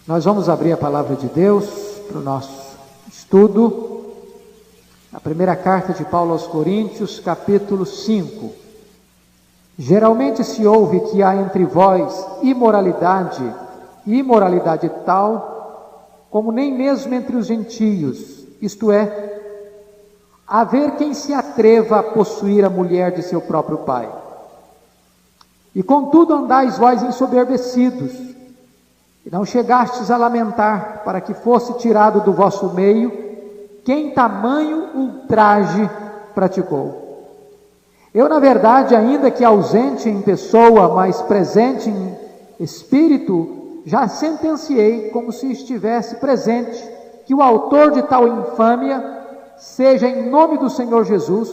Nós vamos abrir a palavra de Deus para o nosso estudo. A primeira carta de Paulo aos Coríntios, capítulo 5. Geralmente se ouve que há entre vós imoralidade tal, como nem mesmo entre os gentios, isto é, haver quem se atreva a possuir a mulher de seu próprio pai. E contudo andais vós ensoberbecidos, e não chegastes a lamentar, para que fosse tirado do vosso meio quem tamanho ultraje praticou. Eu, na verdade, ainda que ausente em pessoa, mas presente em espírito, já sentenciei, como se estivesse presente, que o autor de tal infâmia seja, em nome do Senhor Jesus,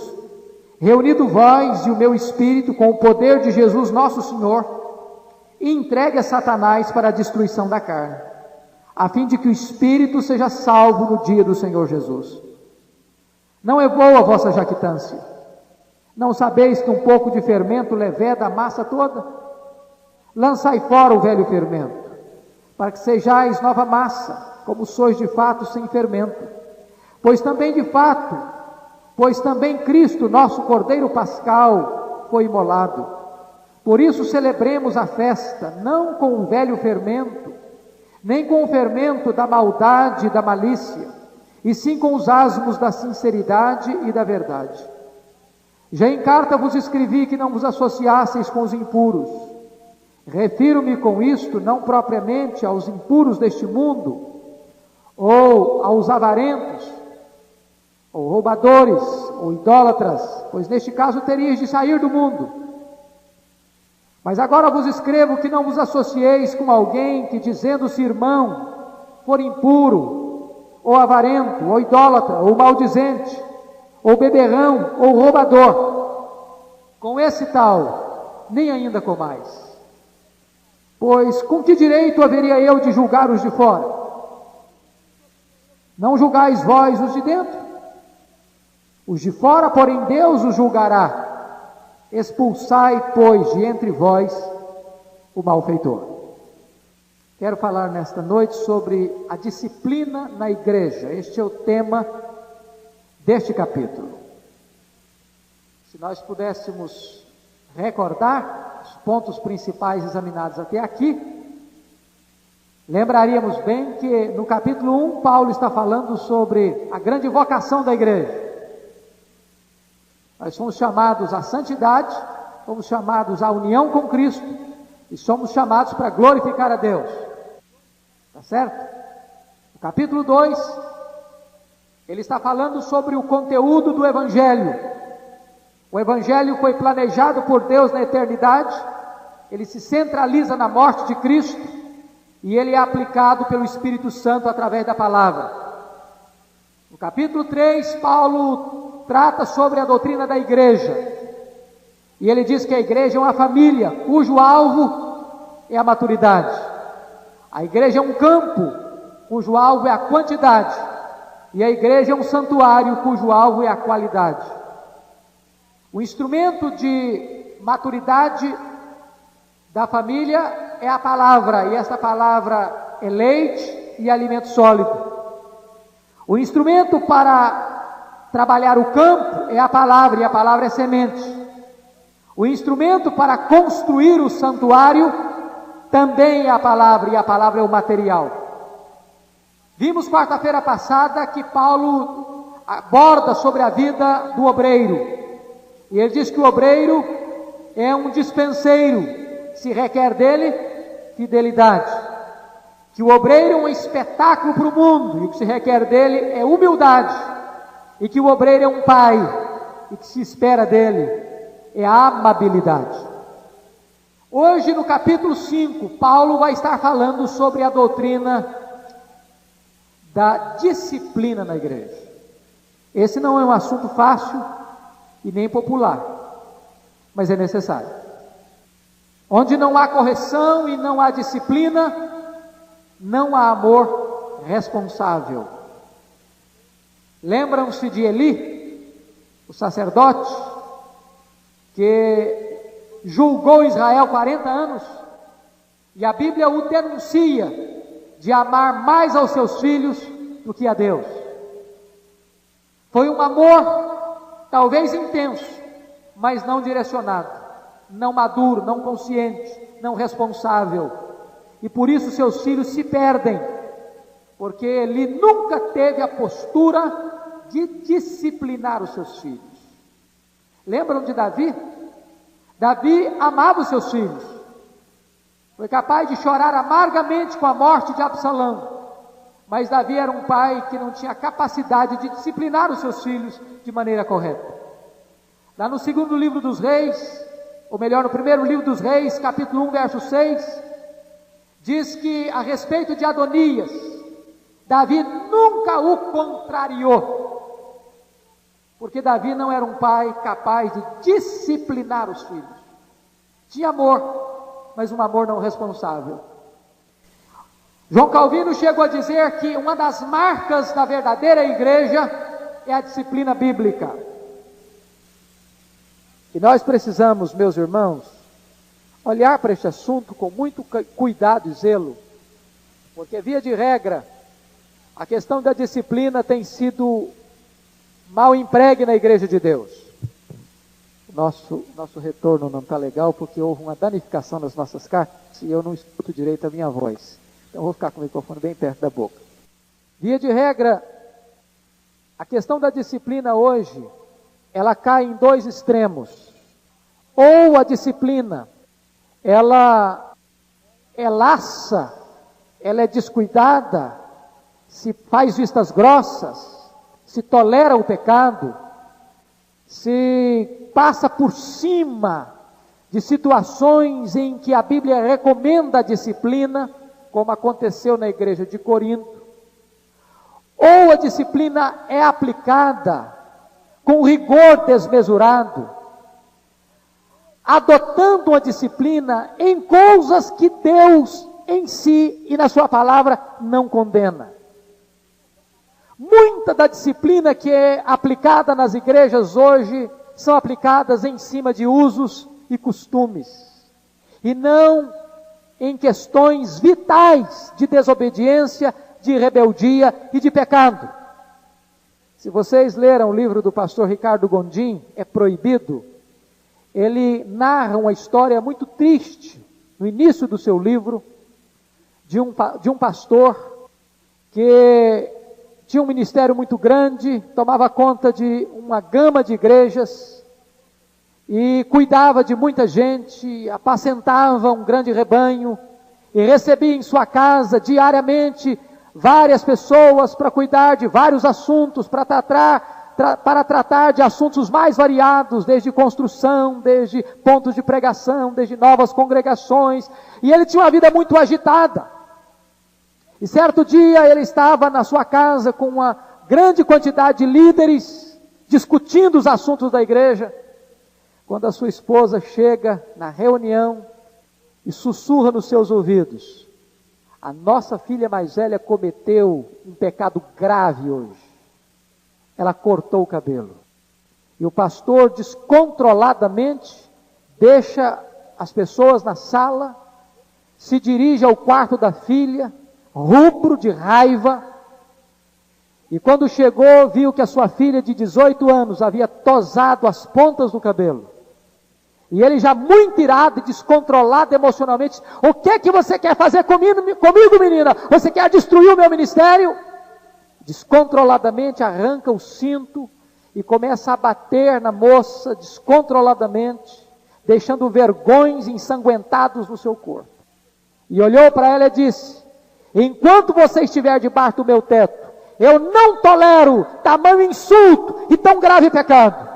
reunido vós e o meu espírito com o poder de Jesus nosso Senhor, e entregue a Satanás para a destruição da carne, a fim de que o espírito seja salvo no dia do Senhor Jesus. Não é boa a vossa jactância. Não sabeis que um pouco de fermento leveda a massa toda? Lançai fora o velho fermento, para que sejais nova massa, como sois de fato sem fermento. Pois também Cristo, nosso Cordeiro Pascal, foi imolado. Por isso celebremos a festa, não com o velho fermento, nem com o fermento da maldade e da malícia, e sim com os asmos da sinceridade e da verdade. Já em carta vos escrevi que não vos associasseis com os impuros. Refiro-me com isto não propriamente aos impuros deste mundo, ou aos avarentos, ou roubadores, ou idólatras, pois neste caso teríeis de sair do mundo. Mas agora vos escrevo que não vos associeis com alguém que, dizendo-se irmão, for impuro, ou avarento, ou idólatra, ou maldizente, ou beberrão, ou roubador. Com esse tal, nem ainda comais. Pois com que direito haveria eu de julgar os de fora? Não julgais vós os de dentro? Os de fora, porém, Deus os julgará. Expulsai, pois, de entre vós o malfeitor. Quero falar nesta noite sobre a disciplina na igreja. Este é o tema deste capítulo. Se nós pudéssemos recordar os pontos principais examinados até aqui, lembraríamos bem que no capítulo 1, Paulo está falando sobre a grande vocação da igreja. Nós somos chamados à santidade, somos chamados à união com Cristo e somos chamados para glorificar a Deus. Tá certo? No capítulo 2, ele está falando sobre o conteúdo do Evangelho. O Evangelho foi planejado por Deus na eternidade, ele se centraliza na morte de Cristo e ele é aplicado pelo Espírito Santo através da palavra. No capítulo 3, Paulo trata sobre a doutrina da igreja, e ele diz que a igreja é uma família, cujo alvo é a maturidade. A igreja é um campo, cujo alvo é a quantidade, e a igreja é um santuário, cujo alvo é a qualidade. O instrumento de maturidade da família é a palavra, e essa palavra é leite e alimento sólido. O instrumento para trabalhar o campo é a palavra, e a palavra é semente. O instrumento para construir o santuário também é a palavra, e a palavra é o material. Vimos quarta-feira passada que Paulo aborda sobre a vida do obreiro, e ele diz que o obreiro é um dispenseiro, se requer dele fidelidade, que o obreiro é um espetáculo para o mundo, e o que se requer dele é humildade, e que o obreiro é um pai, e que se espera dele é a amabilidade. Hoje, no capítulo 5, Paulo vai estar falando sobre a doutrina da disciplina na igreja. Esse não é um assunto fácil e nem popular, mas é necessário. Onde não há correção e não há disciplina, não há amor responsável. Lembram-se de Eli, o sacerdote, que julgou Israel 40 anos, e a Bíblia o denuncia, de amar mais aos seus filhos do que a Deus. Foi um amor talvez intenso, mas não direcionado, não maduro, não consciente, não responsável. E por isso seus filhos se perdem, porque ele nunca teve a postura de disciplinar os seus filhos. Lembram de Davi? Davi amava os seus filhos. Foi capaz de chorar amargamente com a morte de Absalão. Mas Davi era um pai que não tinha capacidade de disciplinar os seus filhos de maneira correta. Lá no segundo livro dos reis, ou melhor, no primeiro livro dos reis, capítulo 1, verso 6, diz que a respeito de Adonias, Davi nunca o contrariou. Porque Davi não era um pai capaz de disciplinar os filhos. Tinha amor, mas um amor não responsável. João Calvino chegou a dizer que uma das marcas da verdadeira igreja é a disciplina bíblica. E nós precisamos, meus irmãos, olhar para este assunto com muito cuidado e zelo, porque via de regra, a questão da disciplina tem sido mal empregue na igreja de Deus. Nosso retorno não está legal porque houve uma danificação nas nossas cartas e eu não escuto direito a minha voz. Então eu vou ficar com o microfone bem perto da boca. Via de regra, a questão da disciplina hoje, ela cai em dois extremos. Ou a disciplina, ela é laça, ela é descuidada, se faz vistas grossas, se tolera o pecado, se passa por cima de situações em que a Bíblia recomenda a disciplina, como aconteceu na igreja de Corinto, ou a disciplina é aplicada com rigor desmesurado, adotando a disciplina em coisas que Deus em si e na sua palavra não condena. Muita da disciplina que é aplicada nas igrejas hoje são aplicadas em cima de usos e costumes, e não em questões vitais de desobediência, de rebeldia e de pecado. Se vocês leram o livro do pastor Ricardo Gondim, É Proibido, ele narra uma história muito triste, no início do seu livro, de um pastor que tinha um ministério muito grande, tomava conta de uma gama de igrejas, e cuidava de muita gente, apacentava um grande rebanho, e recebia em sua casa diariamente várias pessoas para cuidar de vários assuntos, para tratar de assuntos mais variados, desde construção, desde pontos de pregação, desde novas congregações, e ele tinha uma vida muito agitada. E certo dia ele estava na sua casa com uma grande quantidade de líderes, discutindo os assuntos da igreja, quando a sua esposa chega na reunião e sussurra nos seus ouvidos: a nossa filha mais velha cometeu um pecado grave hoje. Ela cortou o cabelo. E o pastor descontroladamente deixa as pessoas na sala, se dirige ao quarto da filha, rubro de raiva, e quando chegou, viu que a sua filha de 18 anos havia tosado as pontas do cabelo. E ele já muito irado e descontrolado emocionalmente: o que é que você quer fazer comigo, menina? Você quer destruir o meu ministério? Descontroladamente arranca o cinto e começa a bater na moça descontroladamente, deixando vergões ensanguentados no seu corpo. E olhou para ela e disse: enquanto você estiver debaixo do meu teto, eu não tolero tamanho insulto e tão grave pecado.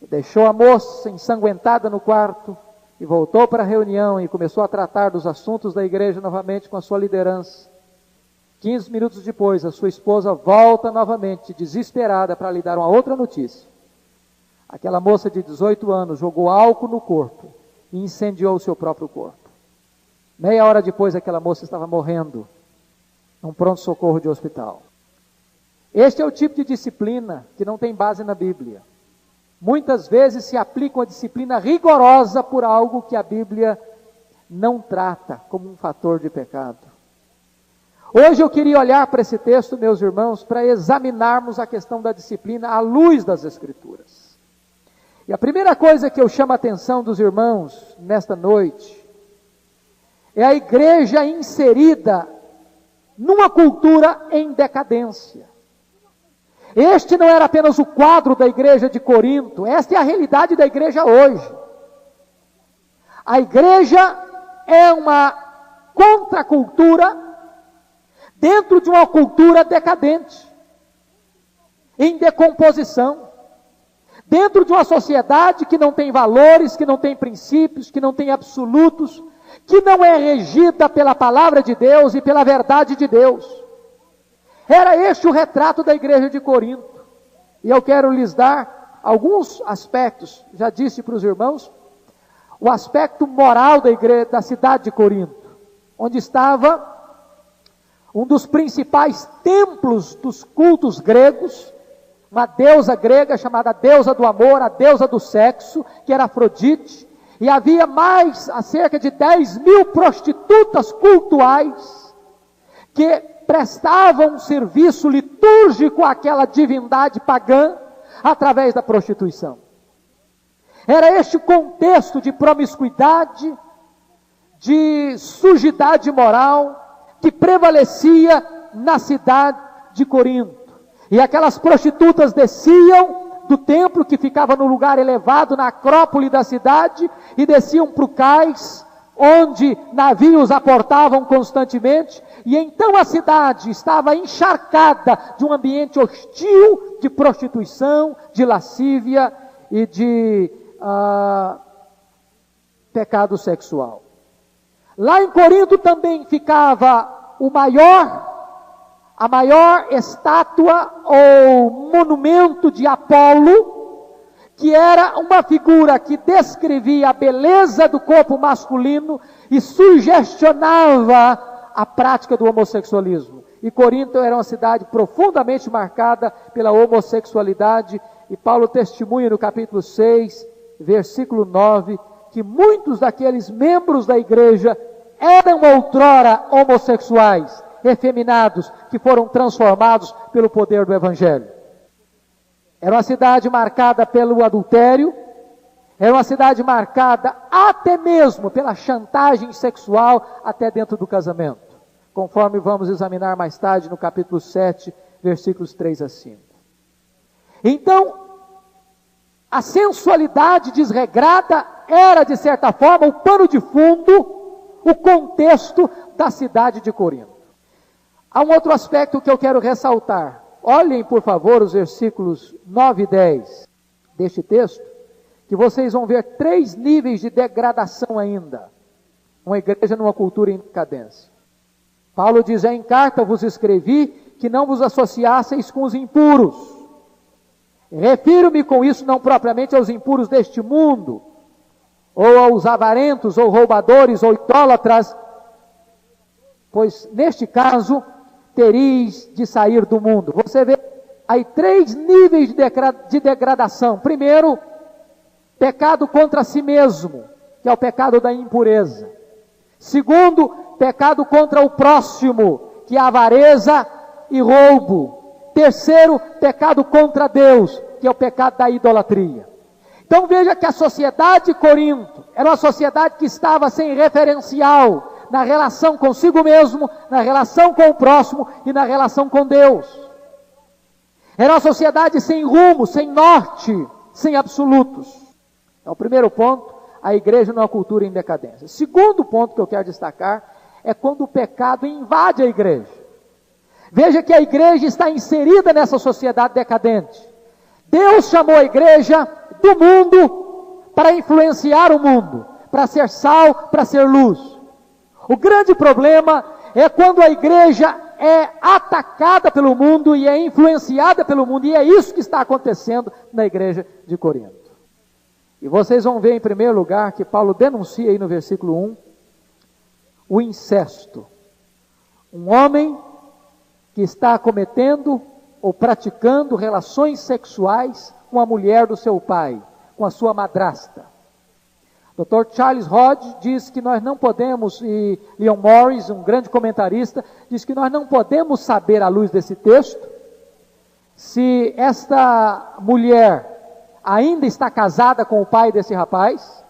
Deixou a moça ensanguentada no quarto e voltou para a reunião e começou a tratar dos assuntos da igreja novamente com a sua liderança. 15 minutos depois, a sua esposa volta novamente, desesperada, para lhe dar uma outra notícia. Aquela moça de 18 anos jogou álcool no corpo e incendiou o seu próprio corpo. Meia hora depois, aquela moça estava morrendo num pronto-socorro de hospital. Este é o tipo de disciplina que não tem base na Bíblia. Muitas vezes se aplica uma disciplina rigorosa por algo que a Bíblia não trata como um fator de pecado. Hoje eu queria olhar para esse texto, meus irmãos, para examinarmos a questão da disciplina à luz das Escrituras. E a primeira coisa que eu chamo a atenção dos irmãos nesta noite é a igreja inserida numa cultura em decadência. Este não era apenas o quadro da igreja de Corinto, esta é a realidade da igreja hoje. A igreja é uma contracultura dentro de uma cultura decadente, em decomposição, dentro de uma sociedade que não tem valores, que não tem princípios, que não tem absolutos, que não é regida pela palavra de Deus e pela verdade de Deus. Era este o retrato da igreja de Corinto. E eu quero lhes dar alguns aspectos, já disse para os irmãos, o aspecto moral da igreja, da cidade de Corinto, onde estava um dos principais templos dos cultos gregos, uma deusa grega chamada deusa do amor, a deusa do sexo, que era Afrodite, e havia cerca de 10.000 prostitutas cultuais, que prestavam um serviço litúrgico àquela divindade pagã, através da prostituição. Era este o contexto de promiscuidade, de sujidade moral, que prevalecia na cidade de Corinto. E aquelas prostitutas desciam do templo, que ficava no lugar elevado, na acrópole da cidade, e desciam para o cais, onde navios aportavam constantemente, e então a cidade estava encharcada de um ambiente hostil de prostituição, de lascívia e de pecado sexual. Lá em Corinto também ficava a maior estátua ou monumento de Apolo, que era uma figura que descrevia a beleza do corpo masculino e sugestionava a prática do homossexualismo. E Corinto era uma cidade profundamente marcada pela homossexualidade, e Paulo testemunha no capítulo 6, versículo 9, que muitos daqueles membros da igreja eram outrora homossexuais, efeminados, que foram transformados pelo poder do Evangelho. Era uma cidade marcada pelo adultério, era uma cidade marcada até mesmo pela chantagem sexual, até dentro do casamento, conforme vamos examinar mais tarde no capítulo 7, versículos 3 a 5. Então, a sensualidade desregrada era, de certa forma, o pano de fundo, o contexto da cidade de Corinto. Há um outro aspecto que eu quero ressaltar. Olhem, por favor, os versículos 9 e 10 deste texto, que vocês vão ver 3 níveis de degradação ainda. Uma igreja numa cultura em decadência. Paulo diz: em carta vos escrevi que não vos associasseis com os impuros. Refiro-me com isso não propriamente aos impuros deste mundo, ou aos avarentos, ou roubadores, ou idólatras, pois neste caso tereis de sair do mundo. Você vê aí 3 níveis de degradação. Primeiro, pecado contra si mesmo, que é o pecado da impureza. Segundo, pecado contra o próximo, que é a avareza e roubo. Terceiro, pecado contra Deus, que é o pecado da idolatria. Então veja que a sociedade de Corinto era uma sociedade que estava sem referencial na relação consigo mesmo, na relação com o próximo e na relação com Deus. Era uma sociedade sem rumo, sem norte, sem absolutos. Então, o primeiro ponto, a igreja numa cultura em decadência. Segundo ponto que eu quero destacar é quando o pecado invade a igreja. Veja que a igreja está inserida nessa sociedade decadente. Deus chamou a igreja do mundo para influenciar o mundo, para ser sal, para ser luz. O grande problema é quando a igreja é atacada pelo mundo e é influenciada pelo mundo, e é isso que está acontecendo na igreja de Corinto. E vocês vão ver em primeiro lugar que Paulo denuncia aí no versículo 1, o incesto. Um homem que está cometendo ou praticando relações sexuais com a mulher do seu pai, com a sua madrasta. Dr. Charles Hodge diz que nós não podemos, e Leon Morris, um grande comentarista, diz que nós não podemos saber à luz desse texto se esta mulher ainda está casada com o pai desse rapaz,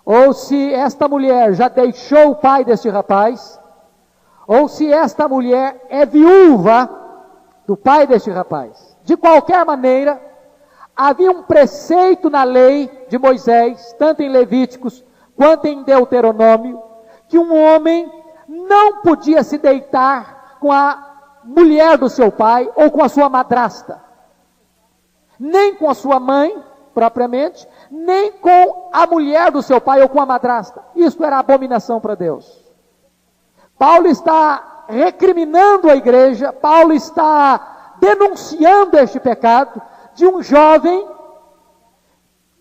ou se esta mulher já deixou o pai deste rapaz, ou se esta mulher é viúva do pai deste rapaz. De qualquer maneira, havia um preceito na lei de Moisés, tanto em Levíticos quanto em Deuteronômio, que um homem não podia se deitar com a mulher do seu pai ou com a sua madrasta, nem com a sua mãe, propriamente, nem com a mulher do seu pai ou com a madrasta. Isto era abominação para Deus. Paulo está recriminando a igreja, Paulo está denunciando este pecado de um jovem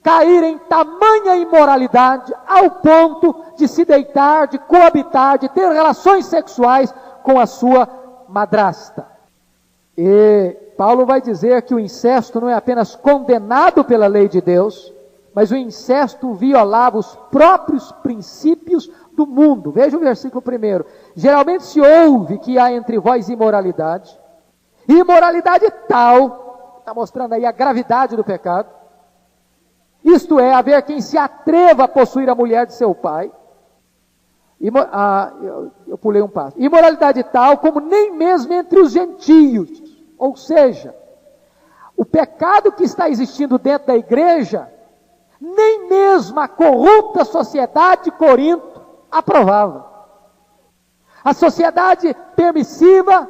cair em tamanha imoralidade ao ponto de se deitar, de coabitar, de ter relações sexuais com a sua madrasta. E Paulo vai dizer que o incesto não é apenas condenado pela lei de Deus, mas o incesto violava os próprios princípios do mundo. Veja o versículo 1. Geralmente se ouve que há entre vós imoralidade, imoralidade tal, está mostrando aí a gravidade do pecado, isto é, haver quem se atreva a possuir a mulher de seu pai. Eu pulei um passo. Imoralidade tal como nem mesmo entre os gentios. Ou seja, o pecado que está existindo dentro da igreja, nem mesmo a corrupta sociedade de Corinto aprovava. A sociedade permissiva,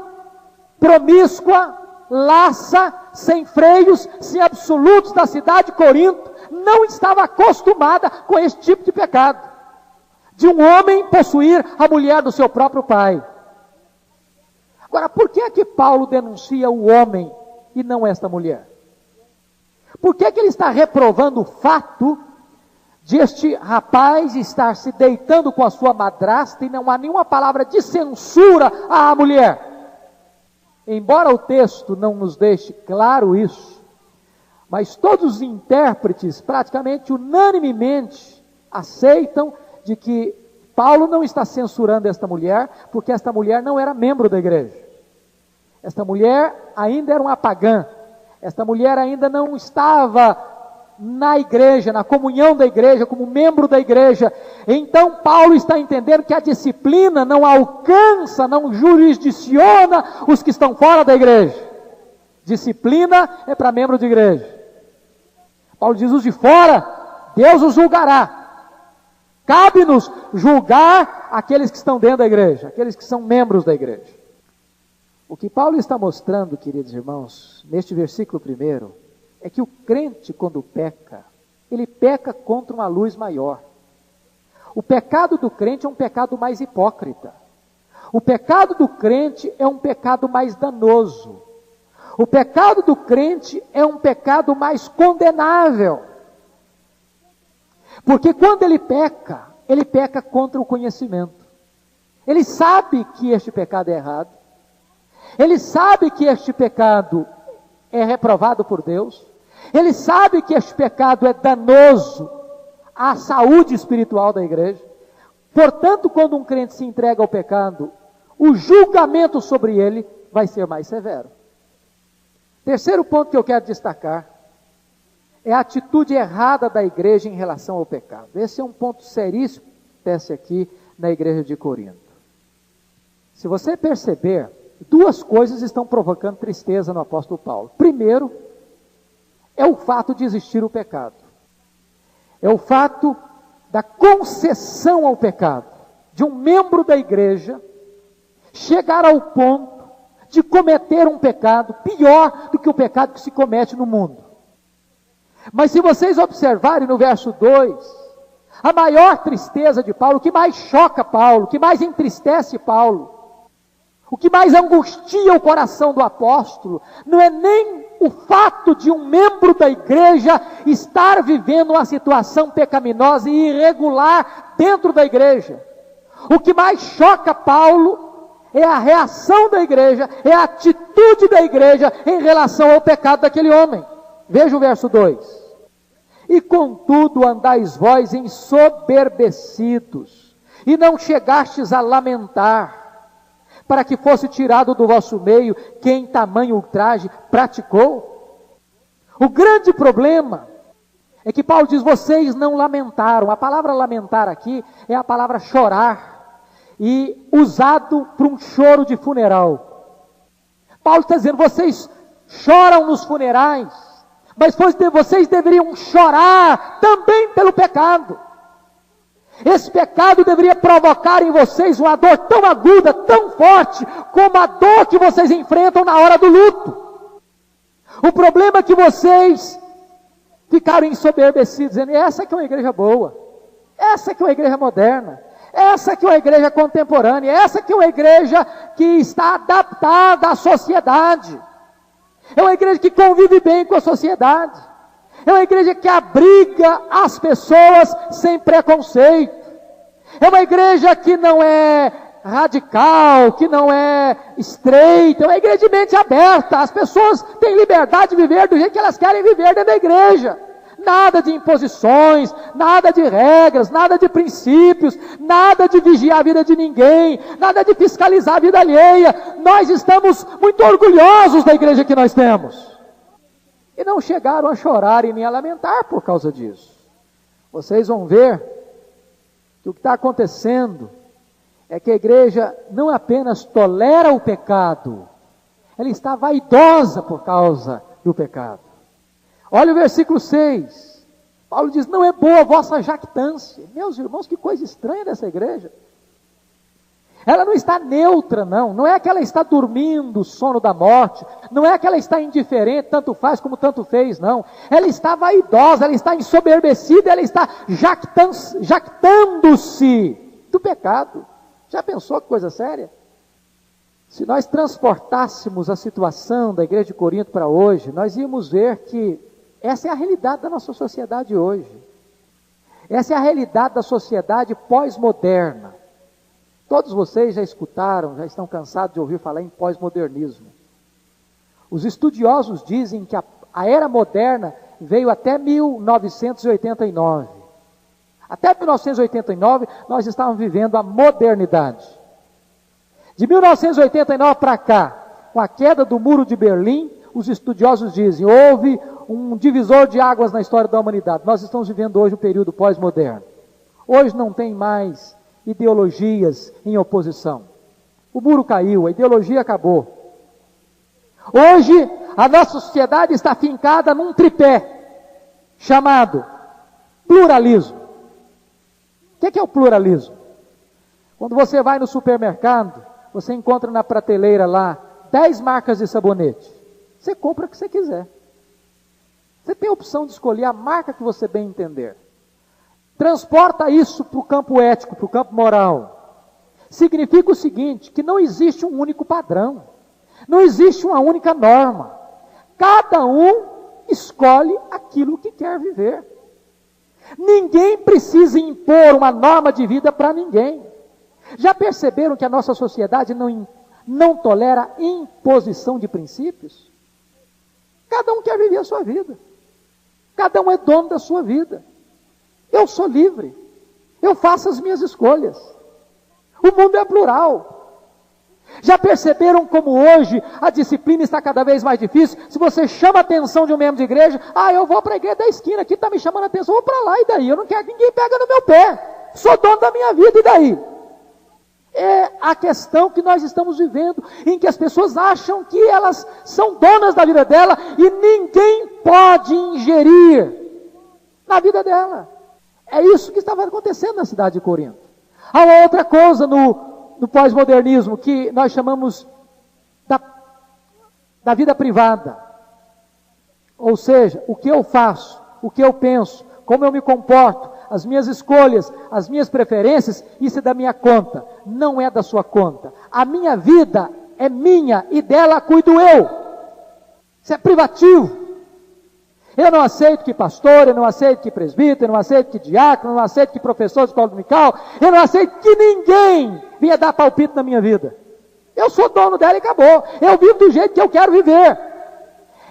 promíscua, laça, sem freios, sem absolutos da cidade de Corinto, não estava acostumada com esse tipo de pecado. De um homem possuir a mulher do seu próprio pai. Agora, por que é que Paulo denuncia o homem e não esta mulher? Por que é que ele está reprovando o fato de este rapaz estar se deitando com a sua madrasta e não há nenhuma palavra de censura à mulher? Embora o texto não nos deixe claro isso, mas todos os intérpretes, praticamente unanimemente, aceitam de que Paulo não está censurando esta mulher, porque esta mulher não era membro da igreja. Esta mulher ainda era uma pagã. Esta mulher ainda não estava na igreja, na comunhão da igreja, como membro da igreja. Então Paulo está entendendo que a disciplina não alcança, não jurisdiciona os que estão fora da igreja. Disciplina é para membro de igreja. Paulo diz, os de fora, Deus os julgará. Cabe-nos julgar aqueles que estão dentro da igreja, aqueles que são membros da igreja. O que Paulo está mostrando, queridos irmãos, neste versículo 1, é que o crente, quando peca, ele peca contra uma luz maior. O pecado do crente é um pecado mais hipócrita. O pecado do crente é um pecado mais danoso. O pecado do crente é um pecado mais condenável. Porque quando ele peca contra o conhecimento. Ele sabe que este pecado é errado. Ele sabe que este pecado é reprovado por Deus. Ele sabe que este pecado é danoso à saúde espiritual da igreja. Portanto, quando um crente se entrega ao pecado, o julgamento sobre ele vai ser mais severo. Terceiro ponto que eu quero destacar é a atitude errada da igreja em relação ao pecado. Esse é um ponto seríssimo que acontece aqui na igreja de Corinto. Se você perceber, duas coisas estão provocando tristeza no apóstolo Paulo. Primeiro, é o fato de existir o pecado. É o fato da concessão ao pecado, de um membro da igreja chegar ao ponto de cometer um pecado pior do que o pecado que se comete no mundo. Mas se vocês observarem no verso 2, a maior tristeza de Paulo, o que mais choca Paulo, o que mais entristece Paulo, o que mais angustia o coração do apóstolo, não é nem o fato de um membro da igreja estar vivendo uma situação pecaminosa e irregular dentro da igreja. O que mais choca Paulo é a reação da igreja, é a atitude da igreja em relação ao pecado daquele homem. Veja o verso 2. E contudo andais vós ensoberbecidos, e não chegastes a lamentar, para que fosse tirado do vosso meio quem tamanho ultraje praticou. O grande problema é que Paulo diz, vocês não lamentaram. A palavra lamentar aqui é a palavra chorar, e usado para um choro de funeral. Paulo está dizendo, vocês choram nos funerais, mas vocês deveriam chorar também pelo pecado. Esse pecado deveria provocar em vocês uma dor tão aguda, tão forte, como a dor que vocês enfrentam na hora do luto. O problema é que vocês ficaram ensoberbecidos, dizendo, essa que é uma igreja boa, essa que é uma igreja moderna, essa que é uma igreja contemporânea, essa que é uma igreja que está adaptada à sociedade, é uma igreja que convive bem com a sociedade, é uma igreja que abriga as pessoas sem preconceito, é uma igreja que não é radical, que não é estreita, é uma igreja de mente aberta. As pessoas têm liberdade de viver do jeito que elas querem viver dentro da igreja. Nada de imposições, nada de regras, nada de princípios, nada de vigiar a vida de ninguém, nada de fiscalizar a vida alheia. Nós estamos muito orgulhosos da igreja que nós temos. E não chegaram a chorar e nem a lamentar por causa disso. Vocês vão ver que o que está acontecendo é que a igreja não apenas tolera o pecado, ela está vaidosa por causa do pecado. Olha o versículo 6. Paulo diz, não é boa a vossa jactância. Meus irmãos, que coisa estranha dessa igreja. Ela não está neutra, não é que ela está dormindo o sono da morte, não é que ela está indiferente, tanto faz como tanto fez, não. Ela está vaidosa, ela está ensoberbecida, ela está jactando-se do pecado. Já pensou que coisa séria? Se nós transportássemos a situação da igreja de Corinto para hoje, nós íamos ver que essa é a realidade da nossa sociedade hoje. Essa é a realidade da sociedade pós-moderna. Todos vocês já escutaram, já estão cansados de ouvir falar em pós-modernismo. Os estudiosos dizem que a era moderna veio até 1989. Até 1989, nós estávamos vivendo a modernidade. De 1989 para cá, com a queda do Muro de Berlim, os estudiosos dizem, houve um divisor de águas na história da humanidade. Nós estamos vivendo hoje um período pós-moderno. Hoje não tem mais ideologias em oposição. O muro caiu, a ideologia acabou. Hoje, a nossa sociedade está fincada num tripé, chamado pluralismo. O que é o pluralismo? Quando você vai no supermercado, você encontra na prateleira lá 10 marcas de sabonete. Você compra o que você quiser. Você tem a opção de escolher a marca que você bem entender. Transporta isso para o campo ético, para o campo moral. Significa o seguinte, que não existe um único padrão. Não existe uma única norma. Cada um escolhe aquilo que quer viver. Ninguém precisa impor uma norma de vida para ninguém. Já perceberam que a nossa sociedade não tolera imposição de princípios? Cada um quer viver a sua vida. Cada um é dono da sua vida. Eu sou livre. Eu faço as minhas escolhas. O mundo é plural. Já perceberam como hoje a disciplina está cada vez mais difícil? Se você chama a atenção de um membro de igreja, eu vou para a igreja da esquina, aqui está me chamando a atenção, eu vou para lá, e daí? Eu não quero que ninguém pegue no meu pé. Sou dono da minha vida, e daí? É a questão que nós estamos vivendo, em que as pessoas acham que elas são donas da vida dela, e ninguém pode ingerir na vida dela. É isso que estava acontecendo na cidade de Corinto. Há uma outra coisa no pós-modernismo, que nós chamamos da vida privada. Ou seja, o que eu faço, o que eu penso, como eu me comporto, as minhas escolhas, as minhas preferências, isso é da minha conta, não é da sua conta. A minha vida é minha e dela cuido eu. Isso é privativo. Eu não aceito que pastor, eu não aceito que presbítero, eu não aceito que diácono, eu não aceito que professor de escola dominical, eu não aceito que ninguém venha dar palpite na minha vida. Eu sou dono dela e acabou. Eu vivo do jeito que eu quero viver.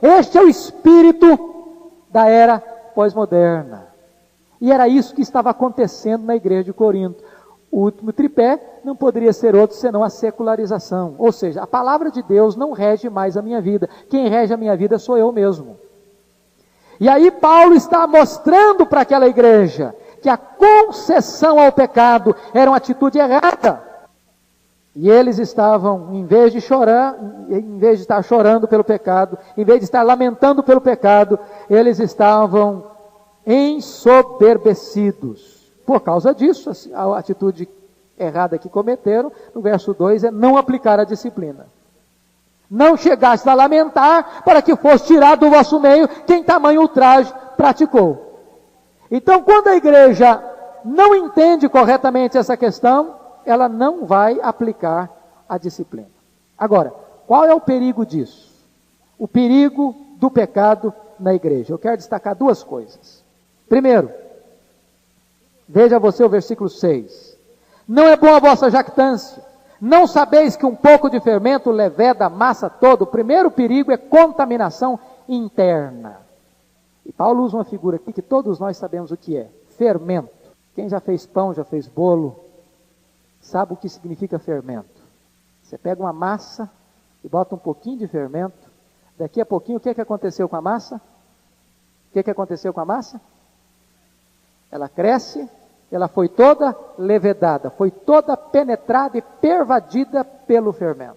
Este é o espírito da era pós-moderna. E era isso que estava acontecendo na igreja de Corinto. O último tripé não poderia ser outro senão a secularização. Ou seja, a palavra de Deus não rege mais a minha vida. Quem rege a minha vida sou eu mesmo. E aí Paulo está mostrando para aquela igreja que a concessão ao pecado era uma atitude errada. E eles estavam, em vez de estar chorando pelo pecado, em vez de estar lamentando pelo pecado, eles estavam ensoberbecidos. Por causa disso, a atitude errada que cometeram, no verso 2, é não aplicar a disciplina. Não chegaste a lamentar para que fosse tirado do vosso meio quem tamanho ultraje praticou. Então, quando a igreja não entende corretamente essa questão, ela não vai aplicar a disciplina. Agora, qual é o perigo disso? O perigo do pecado na igreja. Eu quero destacar duas coisas. Primeiro, veja você o versículo 6. Não é boa a vossa jactância. Não sabeis que um pouco de fermento leveda a massa toda? O primeiro perigo é contaminação interna. E Paulo usa uma figura aqui que todos nós sabemos o que é. Fermento. Quem já fez pão, já fez bolo, sabe o que significa fermento. Você pega uma massa e bota um pouquinho de fermento. Daqui a pouquinho, o que aconteceu com a massa? O que aconteceu com a massa? Ela cresce, ela foi toda levedada, foi toda penetrada e pervadida pelo fermento.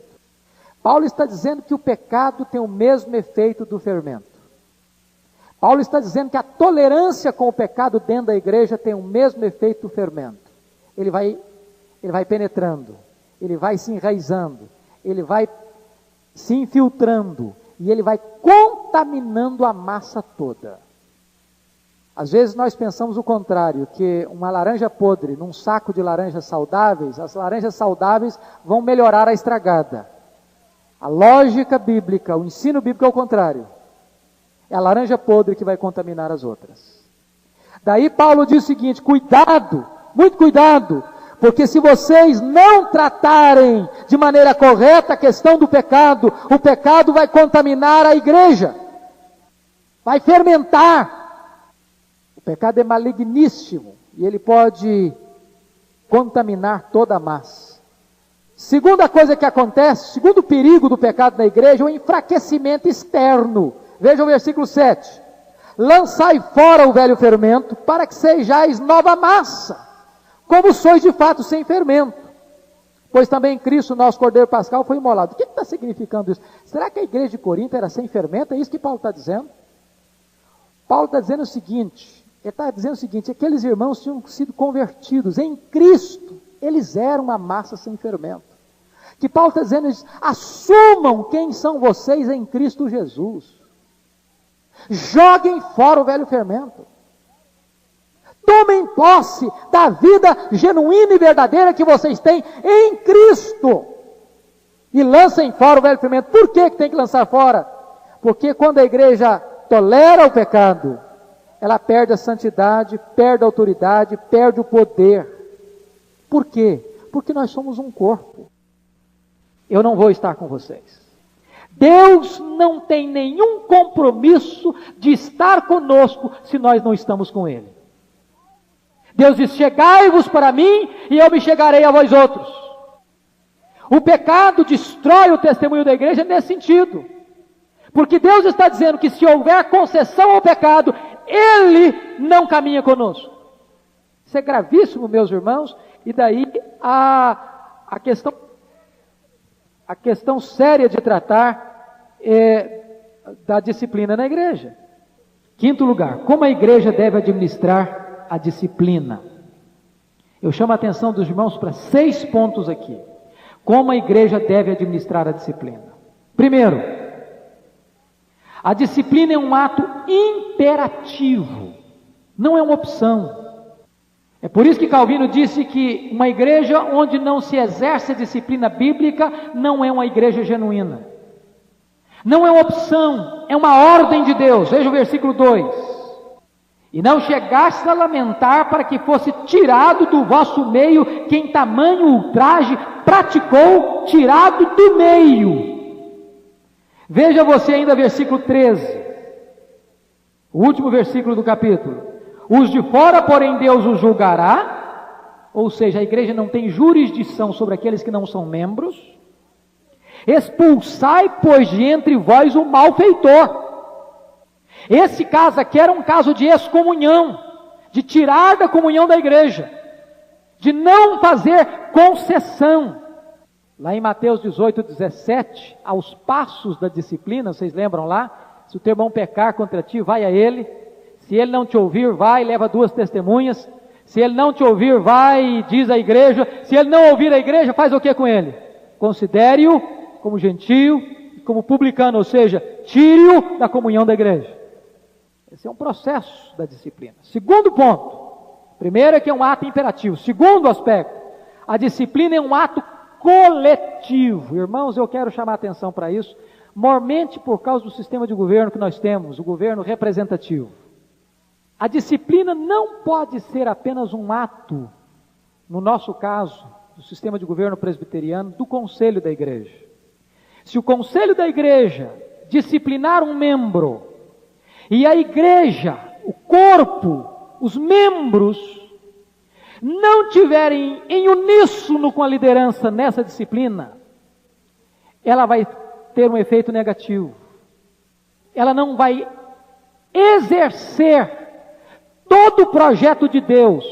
Paulo está dizendo que o pecado tem o mesmo efeito do fermento. Paulo está dizendo que a tolerância com o pecado dentro da igreja tem o mesmo efeito do fermento. Ele vai penetrando, ele vai se enraizando, ele vai se infiltrando e ele vai contaminando a massa toda. Às vezes nós pensamos o contrário, que uma laranja podre num saco de laranjas saudáveis, as laranjas saudáveis vão melhorar a estragada. A lógica bíblica, o ensino bíblico é o contrário. É a laranja podre que vai contaminar as outras. Daí Paulo diz o seguinte: cuidado, muito cuidado, porque se vocês não tratarem de maneira correta a questão do pecado, o pecado vai contaminar a igreja, vai fermentar. O pecado é maligníssimo e ele pode contaminar toda a massa. Segunda coisa que acontece, segundo perigo do pecado na igreja, é o enfraquecimento externo. Veja o versículo 7. Lançai fora o velho fermento, para que sejais nova massa, como sois de fato sem fermento. Pois também Cristo, nosso Cordeiro Pascal, foi imolado. O que está significando isso? Será que a igreja de Corinto era sem fermento? É isso que Paulo está dizendo? Paulo está dizendo o seguinte, aqueles irmãos tinham sido convertidos em Cristo, eles eram uma massa sem fermento. Que Paulo está dizendo isso, assumam quem são vocês em Cristo Jesus. Joguem fora o velho fermento. Tomem posse da vida genuína e verdadeira que vocês têm em Cristo. E lancem fora o velho fermento. Por que tem que lançar fora? Porque quando a igreja tolera o pecado, ela perde a santidade, perde a autoridade, perde o poder. Por quê? Porque nós somos um corpo. Eu não vou estar com vocês. Deus não tem nenhum compromisso de estar conosco se nós não estamos com Ele. Deus diz: chegai-vos para mim e eu me chegarei a vós outros. O pecado destrói o testemunho da igreja nesse sentido. Porque Deus está dizendo que se houver concessão ao pecado, Ele não caminha conosco. Isso é gravíssimo, meus irmãos. E daí a questão séria de tratar da disciplina na igreja. Quinto lugar, como a igreja deve administrar a disciplina? Eu chamo a atenção dos irmãos para 6 pontos aqui. Como a igreja deve administrar a disciplina? Primeiro, a disciplina é um ato imperativo, não é uma opção. É por isso que Calvino disse que uma igreja onde não se exerce a disciplina bíblica não é uma igreja genuína. Não é uma opção, é uma ordem de Deus. Veja o versículo 2. E não chegastes a lamentar para que fosse tirado do vosso meio quem tamanho ultraje praticou, tirado do meio. Veja você ainda versículo 13. O último versículo do capítulo. Os de fora, porém, Deus os julgará, ou seja, a igreja não tem jurisdição sobre aqueles que não são membros. Expulsai, pois, de entre vós o malfeitor. Esse caso aqui era um caso de excomunhão, de tirar da comunhão da igreja, de não fazer concessão. Lá em Mateus 18, 17, aos passos da disciplina, vocês lembram lá? Se o teu irmão pecar contra ti, vai a ele. Se ele não te ouvir, vai e leva 2 testemunhas. Se ele não te ouvir, vai e diz à igreja. Se ele não ouvir a igreja, faz o que com ele? Considere-o como gentio, como publicano, ou seja, tire-o da comunhão da igreja. Esse é um processo da disciplina. Segundo ponto. Primeiro é que é um ato imperativo. Segundo aspecto, a disciplina é um ato coletivo. Irmãos, eu quero chamar a atenção para isso, mormente por causa do sistema de governo que nós temos, o governo representativo. A disciplina não pode ser apenas um ato, no nosso caso, do sistema de governo presbiteriano, do conselho da igreja. Se o conselho da igreja disciplinar um membro, e a igreja, o corpo, os membros, não tiverem em uníssono com a liderança nessa disciplina, ela vai ter um efeito negativo. Ela não vai exercer todo o projeto de Deus.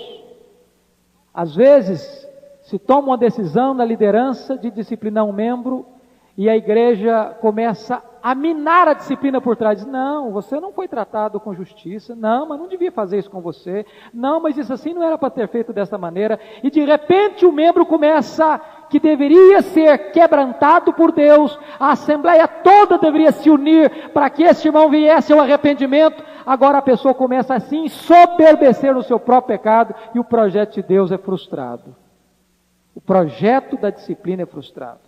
Às vezes, se toma uma decisão na liderança de disciplinar um membro, e a igreja começa a minar a disciplina por trás. Não, você não foi tratado com justiça. Não, mas não devia fazer isso com você. Não, mas isso assim não era para ter feito dessa maneira. E de repente o membro começa, que deveria ser quebrantado por Deus, a assembleia toda deveria se unir para que esse irmão viesse ao arrependimento. Agora a pessoa começa assim a soberbecer no seu próprio pecado e o projeto de Deus é frustrado. O projeto da disciplina é frustrado.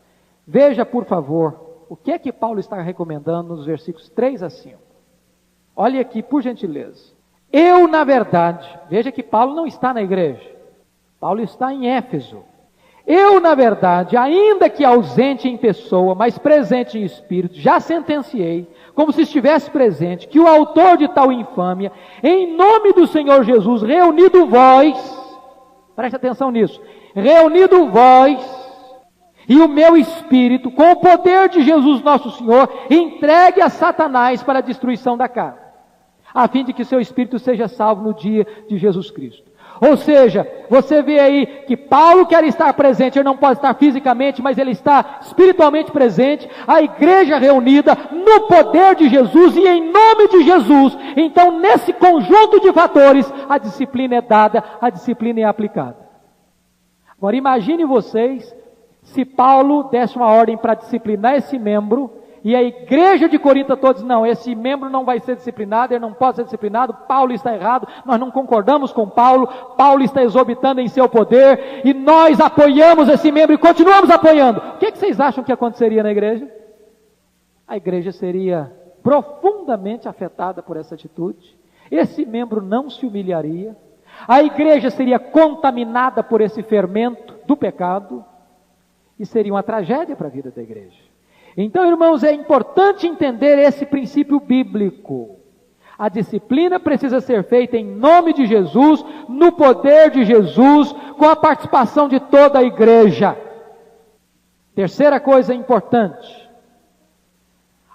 Veja, por favor, o que é que Paulo está recomendando nos versículos 3 a 5. Olhe aqui, por gentileza. Eu, na verdade, veja que Paulo não está na igreja. Paulo está em Éfeso. Eu, na verdade, ainda que ausente em pessoa, mas presente em espírito, já sentenciei, como se estivesse presente, que o autor de tal infâmia, em nome do Senhor Jesus, reunido vós, preste atenção nisso, reunido vós, e o meu espírito, com o poder de Jesus nosso Senhor, entregue a Satanás para a destruição da carne, a fim de que seu espírito seja salvo no dia de Jesus Cristo. Ou seja, você vê aí que Paulo quer estar presente, ele não pode estar fisicamente, mas ele está espiritualmente presente, a igreja reunida no poder de Jesus e em nome de Jesus. Então, nesse conjunto de fatores, a disciplina é dada, a disciplina é aplicada. Agora, imagine vocês, se Paulo desse uma ordem para disciplinar esse membro, e a igreja de Corinto todos, não, esse membro não vai ser disciplinado, ele não pode ser disciplinado, Paulo está errado, nós não concordamos com Paulo, Paulo está exorbitando em seu poder, e nós apoiamos esse membro e continuamos apoiando. O que vocês acham que aconteceria na igreja? A igreja seria profundamente afetada por essa atitude, esse membro não se humilharia, a igreja seria contaminada por esse fermento do pecado, e seria uma tragédia para a vida da igreja. Então, irmãos, é importante entender esse princípio bíblico. A disciplina precisa ser feita em nome de Jesus, no poder de Jesus, com a participação de toda a igreja. Terceira coisa importante.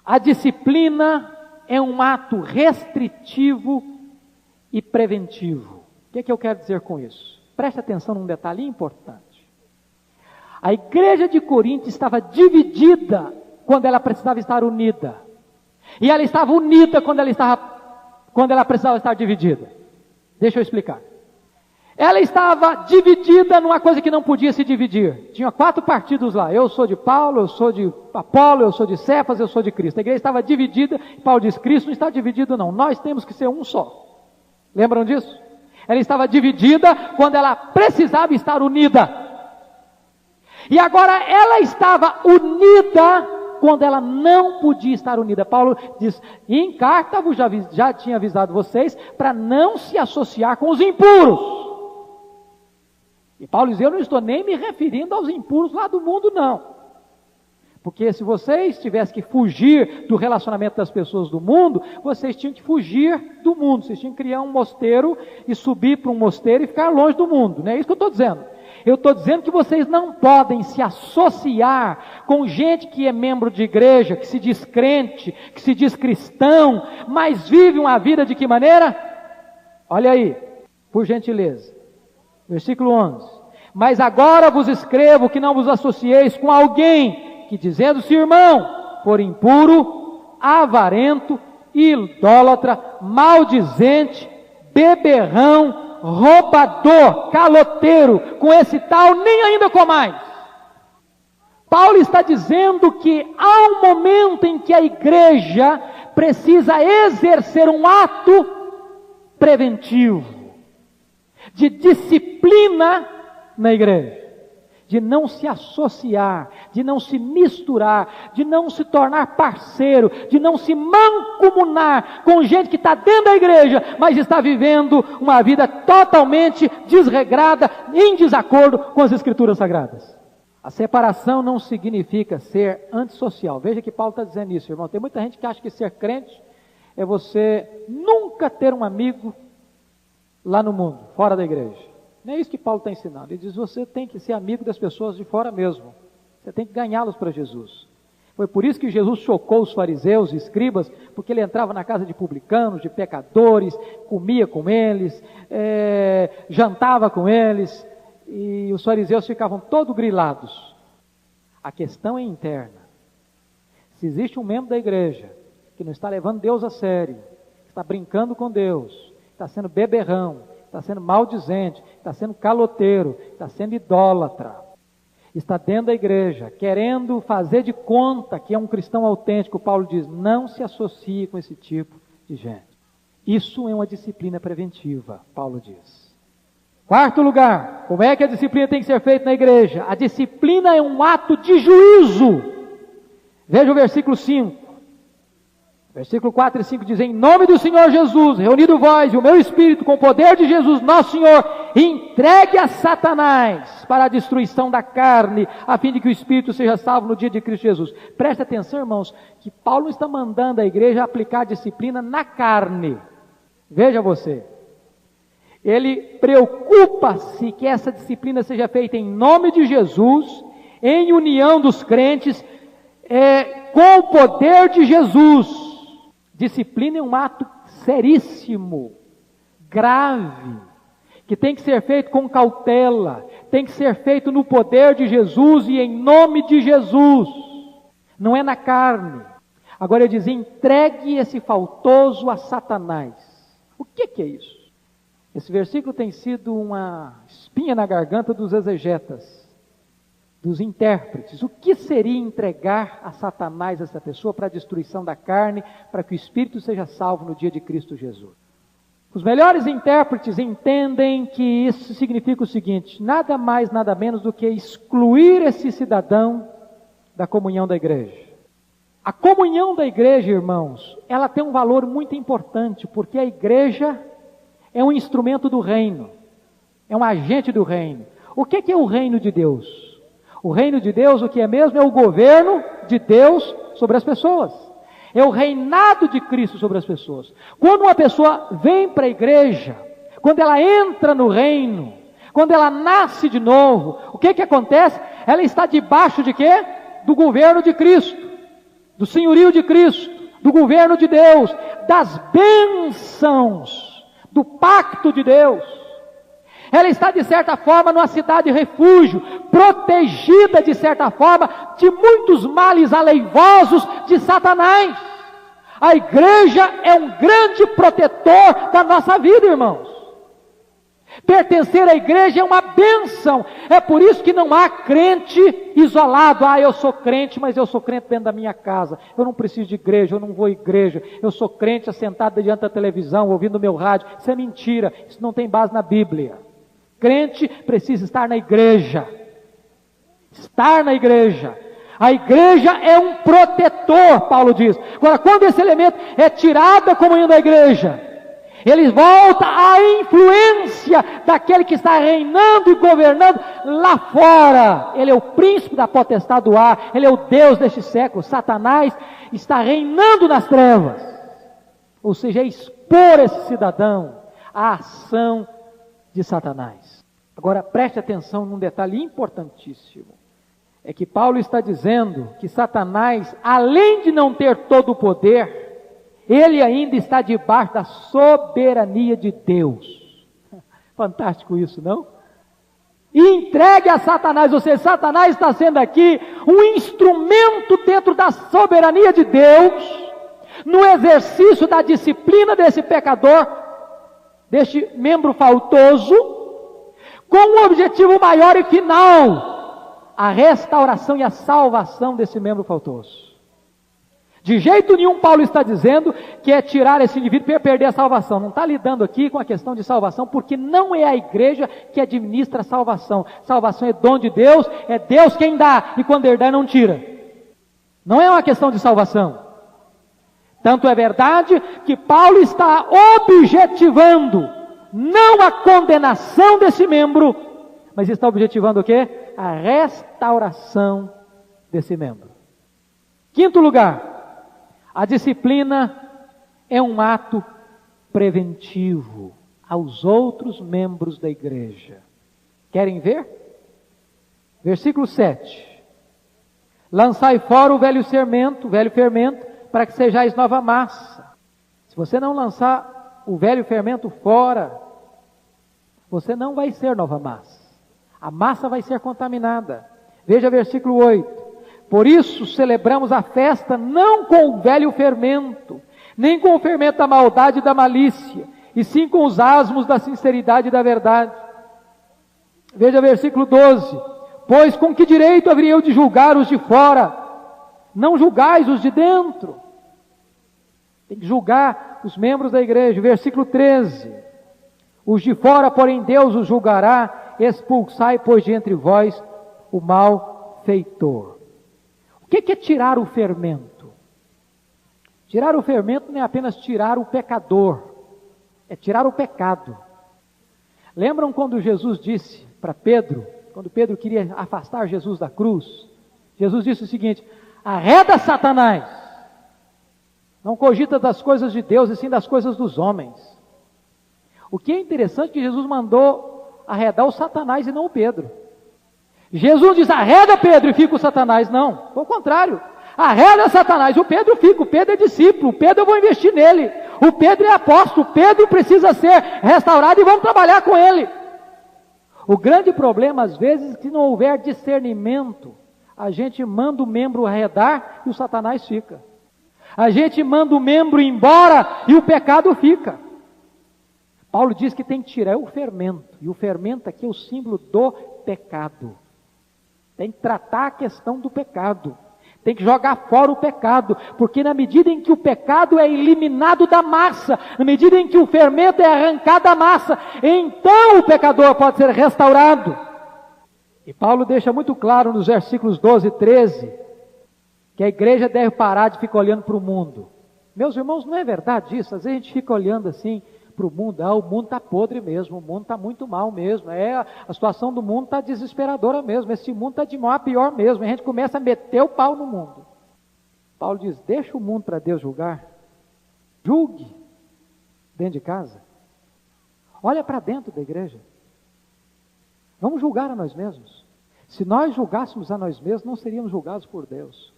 A disciplina é um ato restritivo e preventivo. O que eu quero dizer com isso? Preste atenção num detalhe importante. A igreja de Corinto estava dividida quando ela precisava estar unida. E ela estava unida quando ela precisava estar dividida. Deixa eu explicar. Ela estava dividida numa coisa que não podia se dividir. Tinha 4 partidos lá. Eu sou de Paulo, eu sou de Apolo, eu sou de Cefas, eu sou de Cristo. A igreja estava dividida. Paulo diz, Cristo não está dividido não. Nós temos que ser um só. Lembram disso? Ela estava dividida quando ela precisava estar unida. E agora ela estava unida quando ela não podia estar unida. Paulo diz, em carta já tinha avisado vocês para não se associar com os impuros. E Paulo diz, eu não estou nem me referindo aos impuros lá do mundo não. Porque se vocês tivessem que fugir do relacionamento das pessoas do mundo, vocês tinham que fugir do mundo. Vocês tinham que criar um mosteiro e subir para um mosteiro e ficar longe do mundo. Não é isso que eu estou dizendo. Eu estou dizendo que vocês não podem se associar com gente que é membro de igreja, que se diz crente, que se diz cristão, mas vive uma vida de que maneira? Olha aí, por gentileza. Versículo 11. Mas agora vos escrevo que não vos associeis com alguém que, dizendo-se irmão, for impuro, avarento, idólatra, maldizente, beberrão, roubador, caloteiro, com esse tal nem ainda comais. Paulo está dizendo que há um momento em que a igreja precisa exercer um ato preventivo, de disciplina na igreja, de não se associar, de não se misturar, de não se tornar parceiro, de não se mancomunar com gente que está dentro da igreja, mas está vivendo uma vida totalmente desregrada, em desacordo com as Escrituras Sagradas. A separação não significa ser antissocial. Veja que Paulo está dizendo isso, irmão. Tem muita gente que acha que ser crente é você nunca ter um amigo lá no mundo, fora da igreja. Não é isso que Paulo está ensinando. Ele diz, você tem que ser amigo das pessoas de fora mesmo. Você tem que ganhá-los para Jesus. Foi por isso que Jesus chocou os fariseus e escribas, porque ele entrava na casa de publicanos, de pecadores, comia com eles, jantava com eles, e os fariseus ficavam todos grilados. A questão é interna. Se existe um membro da igreja que não está levando Deus a sério, que está brincando com Deus, está sendo beberrão, está sendo maldizente, está sendo caloteiro, está sendo idólatra, está dentro da igreja, querendo fazer de conta que é um cristão autêntico, Paulo diz, não se associe com esse tipo de gente. Isso é uma disciplina preventiva, Paulo diz. Quarto lugar, como é que a disciplina tem que ser feita na igreja? A disciplina é um ato de juízo. Veja o versículo 5. Versículo 4 e 5 diz, em nome do Senhor Jesus, reunido vós e o meu Espírito com o poder de Jesus, nosso Senhor, entregue a Satanás para a destruição da carne, a fim de que o Espírito seja salvo no dia de Cristo Jesus. Preste atenção, irmãos, que Paulo não está mandando a igreja aplicar a disciplina na carne. Veja você. Ele preocupa-se que essa disciplina seja feita em nome de Jesus, em união dos crentes, com o poder de Jesus. Disciplina é um ato seríssimo, grave, que tem que ser feito com cautela, tem que ser feito no poder de Jesus e em nome de Jesus, não é na carne. Agora ele diz, entregue esse faltoso a Satanás. O que é isso? Esse versículo tem sido uma espinha na garganta dos exegetas, dos intérpretes. O que seria entregar a Satanás essa pessoa para a destruição da carne, para que o Espírito seja salvo no dia de Cristo Jesus? Os melhores intérpretes entendem que isso significa o seguinte, nada mais, nada menos do que excluir esse cidadão da comunhão da igreja. A comunhão da igreja, irmãos, ela tem um valor muito importante, porque a igreja é um instrumento do reino, é um agente do reino. O que é o reino de Deus? O reino de Deus, o que é mesmo? É o governo de Deus sobre as pessoas. É o reinado de Cristo sobre as pessoas. Quando uma pessoa vem para a igreja, quando ela entra no reino, quando ela nasce de novo, o que acontece? Ela está debaixo de quê? Do governo de Cristo, do senhorio de Cristo, do governo de Deus, das bênçãos, do pacto de Deus. Ela está de certa forma numa cidade refúgio, protegida de certa forma de muitos males aleivosos de Satanás. A igreja é um grande protetor da nossa vida, irmãos. Pertencer à igreja é uma bênção. É por isso que não há crente isolado. Eu sou crente, mas eu sou crente dentro da minha casa. Eu não preciso de igreja, eu não vou à igreja. Eu sou crente assentado diante da televisão, ouvindo o meu rádio. Isso é mentira, isso não tem base na Bíblia. Crente precisa estar na igreja. Estar na igreja. A igreja é um protetor, Paulo diz. Agora, quando esse elemento é tirado da comunhão da igreja, Ele volta à influência daquele que está reinando e governando lá fora. Ele é o príncipe da potestade do ar, ele é o Deus deste século. Satanás está reinando nas trevas. Ou seja, é expor esse cidadão à ação de Satanás. Agora preste atenção num detalhe importantíssimo. É que Paulo está dizendo que Satanás, além de não ter todo o poder, ele ainda está debaixo da soberania de Deus. Fantástico isso, não? E entregue a Satanás, ou seja, Satanás está sendo aqui um instrumento dentro da soberania de Deus, no exercício da disciplina desse pecador, deste membro faltoso, com um objetivo maior e final, a restauração e a salvação desse membro faltoso. De jeito nenhum Paulo está dizendo que é tirar esse indivíduo para perder a salvação. Não está lidando aqui com a questão de salvação, porque não é a igreja que administra a salvação. Salvação é dom de Deus, é Deus quem dá, e quando ele dá, não tira. Não é uma questão de salvação. Tanto é verdade que Paulo está objetivando, não a condenação desse membro, mas está objetivando o quê? A restauração desse membro. Quinto lugar, a disciplina é um ato preventivo aos outros membros da igreja. Querem ver? Versículo 7. Lançai fora o velho fermento, para que sejais nova massa. Se você não lançar o velho fermento fora, você não vai ser nova massa. A massa vai ser contaminada. Veja versículo 8. Por isso celebramos a festa não com o velho fermento, nem com o fermento da maldade e da malícia, e sim com os asmos da sinceridade e da verdade. Veja versículo 12. Pois com que direito haveria eu de julgar os de fora? Não julgais os de dentro. Tem que julgar os membros da igreja. Versículo 13. Os de fora, porém, Deus os julgará. Expulsai, pois, de entre vós o malfeitor. O que é tirar o fermento? Tirar o fermento não é apenas tirar o pecador, é tirar o pecado. Lembram quando Jesus disse para Pedro, quando Pedro queria afastar Jesus da cruz? Jesus disse o seguinte: arreda Satanás, não cogita das coisas de Deus e sim das coisas dos homens. O que é interessante é que Jesus mandou arredar o Satanás e não o Pedro. Jesus diz, arreda Pedro e fica o Satanás. Não, foi o contrário. Arreda Satanás, o Pedro fica, o Pedro é discípulo, o Pedro eu vou investir nele. O Pedro é apóstolo, o Pedro precisa ser restaurado e vamos trabalhar com ele. O grande problema às vezes é que não houver discernimento. A gente manda o membro arredar e o Satanás fica. A gente manda o membro embora e o pecado fica. Paulo diz que tem que tirar o fermento, e o fermento aqui é o símbolo do pecado. Tem que tratar a questão do pecado. Tem que jogar fora o pecado, porque na medida em que o pecado é eliminado da massa, na medida em que o fermento é arrancado da massa, então o pecador pode ser restaurado. E Paulo deixa muito claro nos versículos 12 e 13, que a igreja deve parar de ficar olhando para o mundo. Meus irmãos, não é verdade isso? Às vezes a gente fica olhando assim para o mundo, o mundo está podre mesmo, o mundo está muito mal mesmo, a situação do mundo está desesperadora mesmo, esse mundo está de mal a pior mesmo, a gente começa a meter o pau no mundo. Paulo diz, deixa o mundo para Deus julgar, julgue dentro de casa, olha para dentro da igreja, vamos julgar a nós mesmos. Se nós julgássemos a nós mesmos, não seríamos julgados por Deus.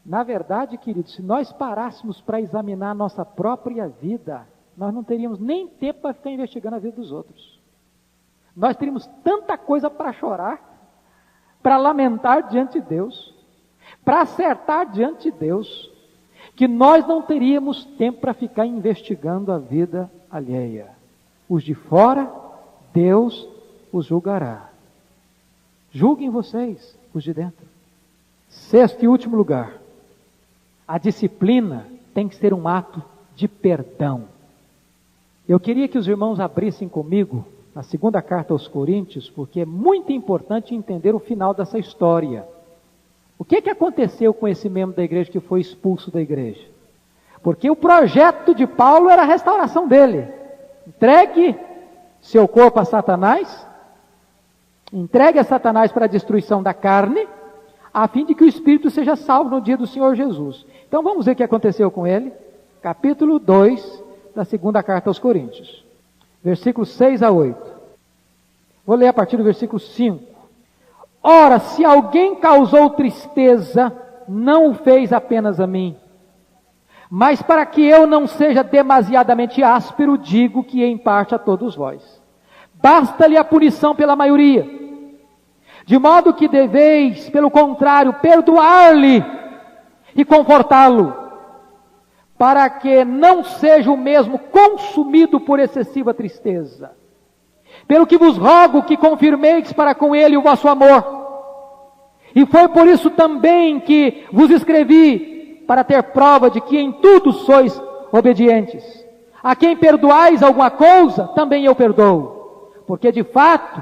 Na verdade, queridos, se nós parássemos para examinar a nossa própria vida, nós não teríamos nem tempo para ficar investigando a vida dos outros. Nós teríamos tanta coisa para chorar, para lamentar diante de Deus, para acertar diante de Deus, que nós não teríamos tempo para ficar investigando a vida alheia. Os de fora, Deus os julgará. Julguem vocês, os de dentro. Sexto e último lugar, a disciplina tem que ser um ato de perdão. Eu queria que os irmãos abrissem comigo a segunda carta aos Coríntios, porque é muito importante entender o final dessa história. O que aconteceu com esse membro da igreja que foi expulso da igreja? Porque o projeto de Paulo era a restauração dele. Entregue seu corpo a Satanás, entregue a Satanás para a destruição da carne, a fim de que o espírito seja salvo no dia do Senhor Jesus. Então vamos ver o que aconteceu com ele. Capítulo 2 da segunda carta aos Coríntios, versículos 6 a 8. Vou ler a partir do versículo 5. Ora, se alguém causou tristeza, não o fez apenas a mim, mas para que eu não seja demasiadamente áspero, digo que em parte a todos vós. Basta-lhe a punição pela maioria, de modo que deveis, pelo contrário, perdoar-lhe e confortá-lo, para que não seja o mesmo consumido por excessiva tristeza. Pelo que vos rogo que confirmeis para com ele o vosso amor. E foi por isso também que vos escrevi, para ter prova de que em tudo sois obedientes. A quem perdoais alguma coisa, também eu perdoo. Porque de fato,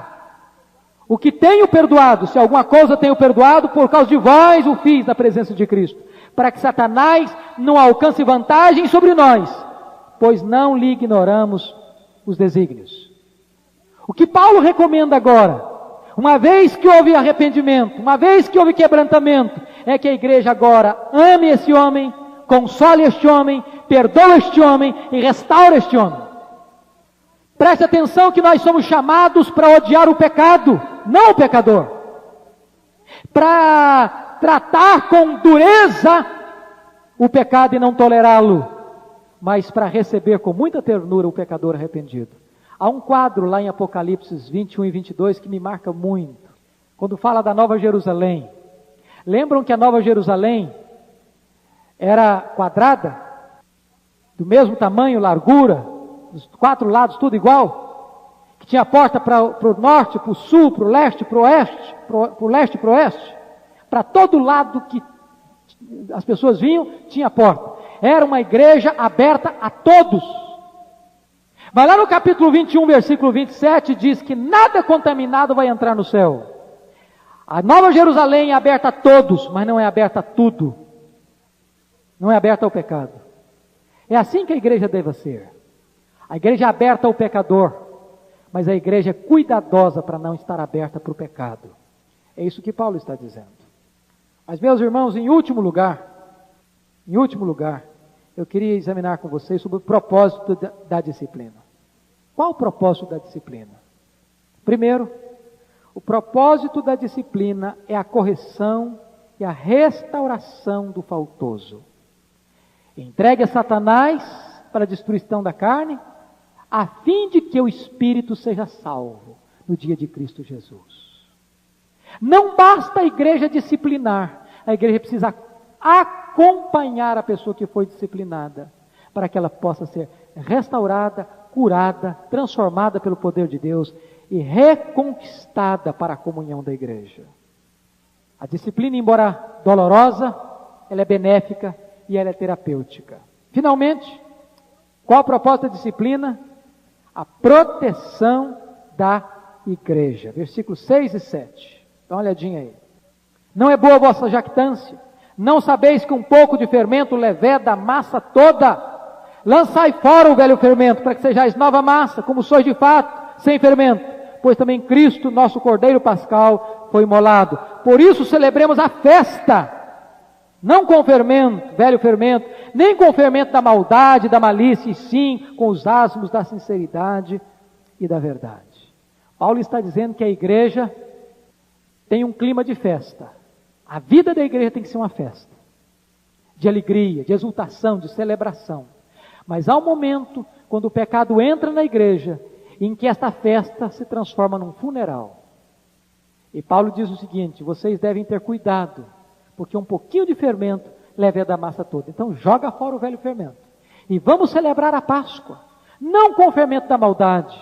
o que tenho perdoado, se alguma coisa tenho perdoado, por causa de vós o fiz na presença de Cristo, para que Satanás não alcance vantagem sobre nós, pois não lhe ignoramos os desígnios. O que Paulo recomenda agora, uma vez que houve arrependimento, uma vez que houve quebrantamento, é que a igreja agora ame esse homem, console este homem, perdoe este homem e restaure este homem. Preste atenção que nós somos chamados para odiar o pecado, não o pecador. Para tratar com dureza o pecado e não tolerá-lo, mas para receber com muita ternura o pecador arrependido. Há um quadro lá em Apocalipse 21 e 22 que me marca muito, quando fala da Nova Jerusalém. Lembram que a Nova Jerusalém era quadrada, do mesmo tamanho, largura, dos 4 lados tudo igual, que tinha porta para o norte, para o sul, para o leste, para o oeste, para o leste e para o oeste, para todo lado que as pessoas vinham, tinha porta. Era uma igreja aberta a todos. Mas lá no capítulo 21, versículo 27, diz que nada contaminado vai entrar no céu. A Nova Jerusalém é aberta a todos, mas não é aberta a tudo. Não é aberta ao pecado. É assim que a igreja deve ser. A igreja é aberta ao pecador, mas a igreja é cuidadosa para não estar aberta para o pecado. É isso que Paulo está dizendo. Mas, meus irmãos, em último lugar, eu queria examinar com vocês sobre o propósito da disciplina. Qual o propósito da disciplina? Primeiro, o propósito da disciplina é a correção e a restauração do faltoso. Entregue a Satanás para a destruição da carne, a fim de que o espírito seja salvo no dia de Cristo Jesus. Não basta a igreja disciplinar, a igreja precisa acompanhar a pessoa que foi disciplinada, para que ela possa ser restaurada, curada, transformada pelo poder de Deus e reconquistada para a comunhão da igreja. A disciplina, embora dolorosa, ela é benéfica e ela é terapêutica. Finalmente, qual a propósito da disciplina? A proteção da igreja. Versículos 6 e 7. Dá uma olhadinha aí. Não é boa a vossa jactância? Não sabeis que um pouco de fermento leveda a massa toda? Lançai fora o velho fermento, para que sejais nova massa, como sois de fato, sem fermento. Pois também Cristo, nosso Cordeiro Pascal, foi imolado. Por isso celebremos a festa, não com fermento, velho fermento, nem com o fermento da maldade, da malícia, e sim com os asmos da sinceridade e da verdade. Paulo está dizendo que a igreja tem um clima de festa. A vida da igreja tem que ser uma festa, de alegria, de exultação, de celebração. Mas há um momento, quando o pecado entra na igreja, em que esta festa se transforma num funeral. E Paulo diz o seguinte: vocês devem ter cuidado, porque um pouquinho de fermento leva a massa toda. Então joga fora o velho fermento. E vamos celebrar a Páscoa, não com o fermento da maldade,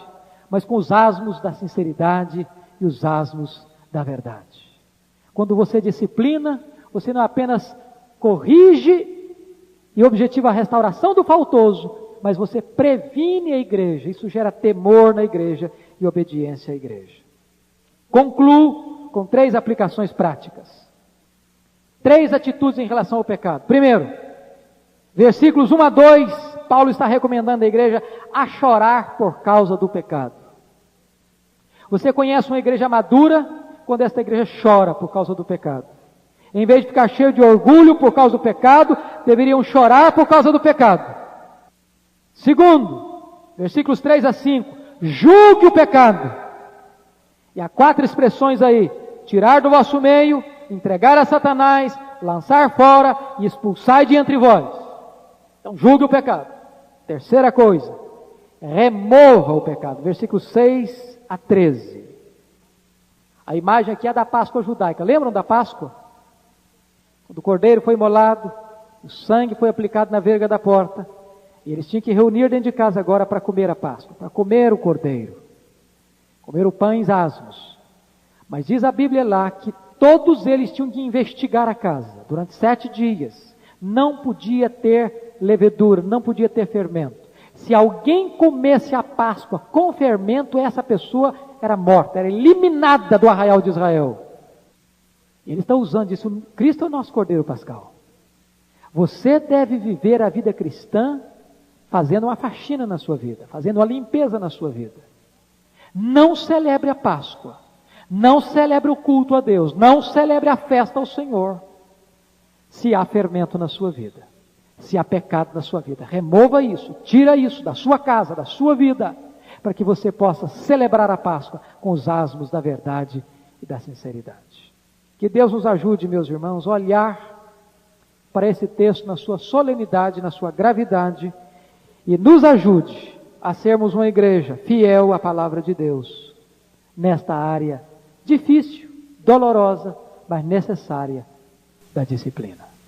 mas com os asmos da sinceridade e os asmos da verdade. Quando você disciplina, você não apenas corrige e objetiva a restauração do faltoso, mas você previne a igreja. Isso gera temor na igreja e obediência à igreja. Concluo com 3 aplicações práticas. 3 atitudes em relação ao pecado. Primeiro, Versículos 1 a 2, Paulo está recomendando à igreja a chorar por causa do pecado. Você conhece uma igreja madura quando esta igreja chora por causa do pecado. Em vez de ficar cheio de orgulho por causa do pecado, deveriam chorar por causa do pecado. Segundo, versículos 3 a 5, julgue o pecado. E há 4 expressões aí: tirar do vosso meio, entregar a Satanás, lançar fora e expulsar de entre vós. Então julgue o pecado. Terceira coisa, remova o pecado. Versículos 6 a 13. A imagem aqui é da Páscoa judaica. Lembram da Páscoa? Quando o cordeiro foi imolado, o sangue foi aplicado na verga da porta, e eles tinham que reunir dentro de casa agora para comer a Páscoa, para comer o cordeiro, comer o pães asmos. Mas diz a Bíblia lá que todos eles tinham que investigar a casa durante 7 dias. Não podia ter levedura, não podia ter fermento. Se alguém comesse a Páscoa com fermento, essa pessoa era morta, era eliminada do arraial de Israel. Ele está usando isso. Cristo é o nosso Cordeiro Pascal. Você deve viver a vida cristã fazendo uma faxina na sua vida, fazendo uma limpeza na sua vida. Não celebre a Páscoa, não celebre o culto a Deus, não celebre a festa ao Senhor, se há fermento na sua vida, se há pecado na sua vida. Remova isso, tira isso da sua casa, da sua vida, para que você possa celebrar a Páscoa com os asmos da verdade e da sinceridade. Que Deus nos ajude, meus irmãos, a olhar para esse texto na sua solenidade, na sua gravidade, e nos ajude a sermos uma igreja fiel à palavra de Deus, nesta área difícil, dolorosa, mas necessária da disciplina.